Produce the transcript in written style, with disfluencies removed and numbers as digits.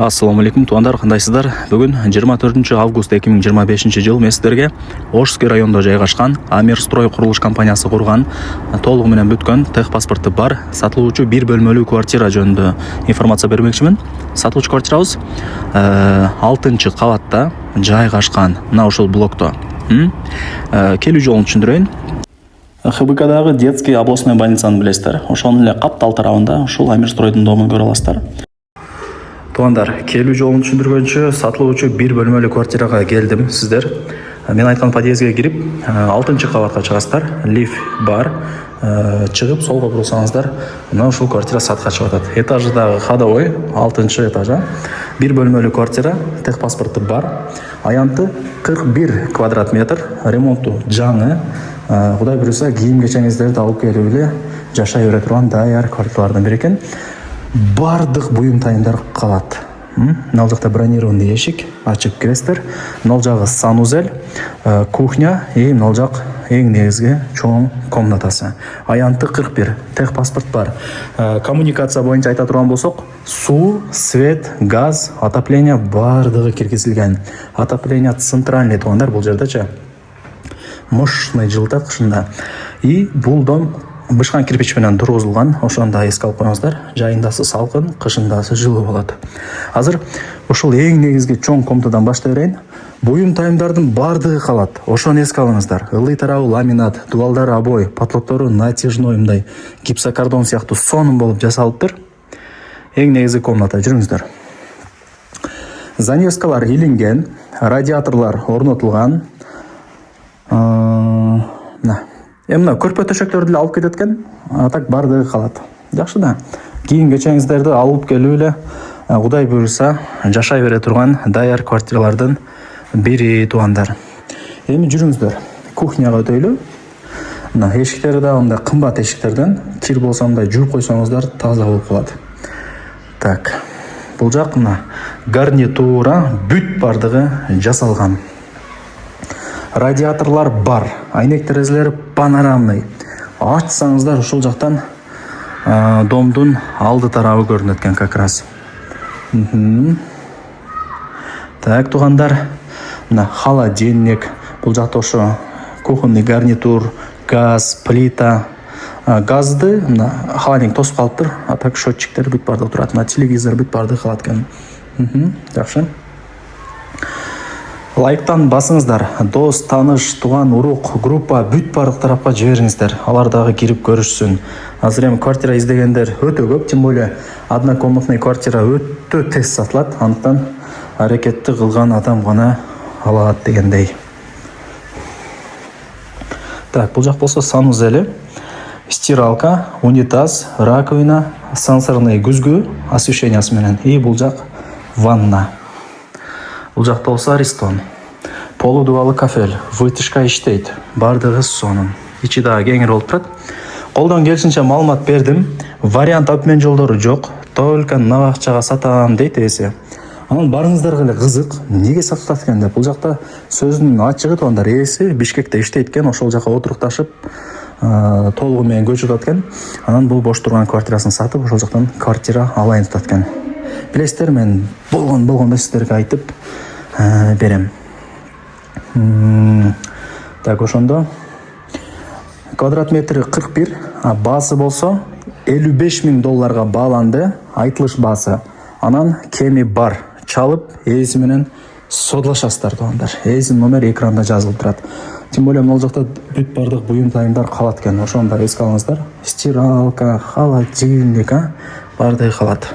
Ассаламу алейкум, туугандар, кандайсыздар? Бүгүн 24 август 2025 жыл мен сиздерге Ошский районунда жайгашкан Амирстрой курулуш компаниясы курган, толугу менен бүткөн техпаспорты бар сатылуучу бир бөлмөлүү квартира жөнүндө информация бермекчимин. Сатылуучу квартирабыз 6-кабатта жайгашкан, мына ушул блокто. Келүү жолун түшүндүрөйүн. ХБКдагы детский областной больницаны билесиздер. Ошонун эле каптал тарабында ушул Амирстройдун домун көрө аласыздар. Туугандар, келүү жолун түшүндүргөнчө сатылуучу бир бөлмөлүү квартирага келдим. Сиздер мен айткан подъездге кирип 6-кабатка чыгасыздар. Лифт бар. Чыгып солго бурсаңыздар, мына ушул квартира сатка чыгып атат. Этажы дагы ходовой, 6-этажа. Бир бөлмөлүү квартира, техпаспорты бар. Аянты 41 квадрат метр, ремонту жаңы. Кудай буюрса, кийим кечеңиздерди алып келип эле жашай бере турган даяр квартиралардан бири экен. Бардык буюм тайымдар калат. Мына жакта бронированный эшик, ачып киресиздер. Мына жагы санузел, кухня, мына жак эң негизги чоң комнатасы. Аянты 41, техпаспорт бар. Коммуникация боюнча айта турган болсок, суу, свет, газ, отопление бардыгы киргизилген. Отопление центральный туугандар бул жердечи. Мощный жылытат кышында. И бул дом бышкан кирпич менен тургузулган. Ошондо эске алып коюңуздар. Жайындасы салкын, кышындасы жылуу болот. Азыр ушул эң негизги чоң комнатадан баштай берейин. Буюм тайымдардын бардыгы калат. Ошону эске алыңыздар. Ылдый тарабы ламинат, дубалдары обой, потолоктору натяжной мындай гипсокартон сыяктуу сонун болуп жасалыптыр. Эң негизги комната, жүрүңүздөр. Занавескалар илинген, радиаторлар орнотулган. Мына көрпө төшөктөрдү эле алып кетет экен, так бардыгы калат. Жакшы да. Кийин кечеңиздерди алып келип эле Кудай буйрса жашай бере турган даяр квартиралардын бири туугандар. Эми жүрүңүздөр. Кухняга өтөйлү. Мына эшиктери да мындай кымбат эшиктерден, кир болсо мындай жууп койсоңуздар таза болуп калат. Так. Бул жак мына гарнитура бүт бардыгы жасалган. Радиаторлар бар, айнек терезелери панорамный. Ачсаңыздар ушул жактан домдун алды тарабы көрүнөт экен как раз. Так, туугандар, мына холодильник, бул жакта ошо кухонный гарнитур, газ, плита. Газды мына холодильник тосуп калыптыр, а так счетчиктер бүт бардыгы турат. Мына телевизор бүт бардыгы калат экен. Жакшы. Лайктан басыңыздар. Дос, таныш, туган, урук, группа бүт бардык тарапка жибериңиздер. Алар дагы кирип көрүшсүн. Азыр эми квартира издегендер өтө көп, тем более однокомнатный квартира өтө тез сатылат. Андыктан аракетти кылган адам гана алат дегендей. Так, бул жак болсо санузели, стиралка, унитаз, раковина, сенсорный күзгү освещениясы менен. И бул жак ванна. Бул жакта болсо аристон. Полудубалы кафель, вытяжка иштейт. Бардыгы сонун. Ичи дагы кеңир болуп турат. Колдон келишинче маалымат бердим. Вариант обмен жолдору жок. Только на акчага сатам дейт эси. Анан барыңыздарга эле кызык, эмнеге сатылат экен деп. Бул жакта сөзүнүн ачыгы туугандар, эси Бишкекте иштейт экен, ошол жака отурукташып, толугу менен көчүп атат экен. Анан бул бош турган квартирасын сатып, ошол жактан квартира алайын деп атат экен. Билесиздер, мен болгондо сиздерге айтып берем. Так, ошондо квадрат метри 41, а баасы болсо $55,000 бааланды, айтылыш баасы. Анан кеми бар. Чалып, ээси менен содлашасыздар туугандар. Ээсинин номери экранда жазылып турат. Тем более мына жакта бүт бардык буюм тайымдар калат экен. Ошондо эске алыңыздар. Стиралка, холодильник, бардыгы калат.